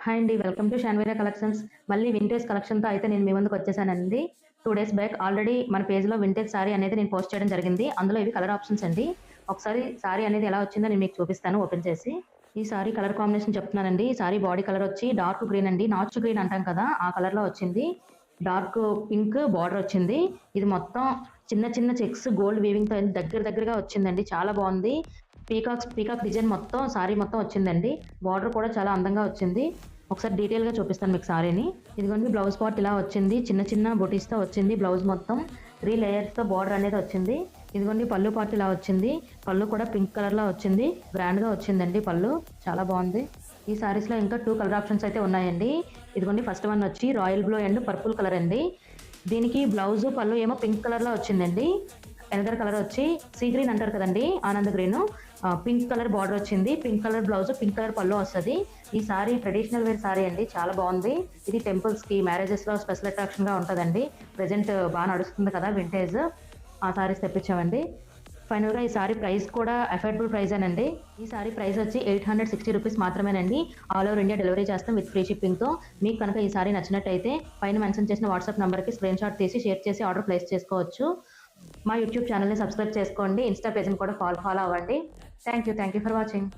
Hi అండి. Welcome to Shanvera collections. మళ్ళీ vintage కలెక్షన్‌తో అయితే నేను మీ ముందుకు వచ్చేసానండి. 2 డేస్ బ్యాక్ ఆల్రెడీ మన పేజ్‌లో వింటేజ్ సారీ అనేది నేను పోస్ట్ చేయడం జరిగింది. అందులో ఇవి కలర్ ఆప్షన్స్ అండి. ఒకసారి సారీ అనేది ఎలా వచ్చిందో నేను మీకు చూపిస్తాను ఓపెన్ చేసి. ఈ సారీ కలర్ కాంబినేషన్ చెప్తున్నానండి. ఈ సారీ బాడీ కలర్ వచ్చి డార్క్ గ్రీన్ అండి. నాచు గ్రీన్ అంటాం కదా! ఆ కలర్‌లో వచ్చింది. డార్క్ పింక్ బార్డర్ వచ్చింది. ఇది మొత్తం చిన్న చిన్న చెక్స్ గోల్డ్ వీవింగ్‌తో దగ్గరగా వచ్చిందండి. చాలా బావుంది. పీకాక్ డిజైన్ మొత్తం సారీ మొత్తం వచ్చిందండి. బార్డర్ కూడా చాలా అందంగా వచ్చింది. ఒకసారి డీటెయిల్‌గా చూపిస్తాను మీకు సారీని. ఇదిగోండి బ్లౌజ్ పార్ట్ ఇలా వచ్చింది. చిన్న చిన్న బుటీస్‌తో వచ్చింది బ్లౌజ్ మొత్తం. 3 లేయర్స్‌తో బార్డర్ అనేది వచ్చింది. ఇదిగోండి పళ్ళు పార్ట్ ఇలా వచ్చింది. పళ్ళు కూడా పింక్ కలర్‌లో వచ్చింది. గ్రాండ్‌గా వచ్చిందండి పళ్ళు. చాలా బావుంది. ఈ సారీస్‌లో ఇంకా 2 కలర్ ఆప్షన్స్ అయితే ఉన్నాయండి. ఇదిగోండి ఫస్ట్ వన్ వచ్చి royal blue and purple colour అండి. దీనికి బ్లౌజు, పళ్ళు ఏమో పింక్ కలర్‌లో వచ్చిందండి. ఎనదర్ కలర్ వచ్చి సీ గ్రీన్ అంటారు కదండీ! ఆనంద గ్రీను. పింక్ కలర్ బార్డర్ వచ్చింది. Pink colour blouse, pink colour పళ్ళు వస్తది. ఈ సారీ ట్రెడిషనల్ వేర్ సారీ అండి. చాలా బావుంది. ఇది టెంపుల్స్‌కి, మ్యారేజెస్‌లో స్పెషల్ అట్రాక్షన్‌గా ఉంటదండి. ప్రెజెంట్ నడుస్తుంది కదా వింటేజ్. ఆ సారీస్ తెప్పించామండి. ఫైనల్‌గా ఈ సారీ ప్రైస్ కూడా అఫోర్డబుల్ ప్రైజేనండి. ఈ సారీ ప్రైస్ వచ్చి 860 రూపీస్ మాత్రమేనండి. ఆల్ ఓవర్ ఇండియా డెలివరీ చేస్తాం విత్ ఫ్రీ షిప్పింగ్‌తో. మీకు కనుక ఈ సారీ నచ్చినట్టయితే పైన మెన్షన్ చేసిన వాట్సాప్ నంబర్‌కి స్క్రీన్‌షాట్ తీసి షేర్ చేసి ఆర్డర్ ప్లేస్ చేసుకోవచ్చు. మా యూట్యూబ్ ఛానెల్‌ని సబ్స్క్రైబ్ చేసుకోండి. ఇన్‌స్టా పేజ్‌ని కూడా ఫాలో అవ్వండి. Thank you for watching.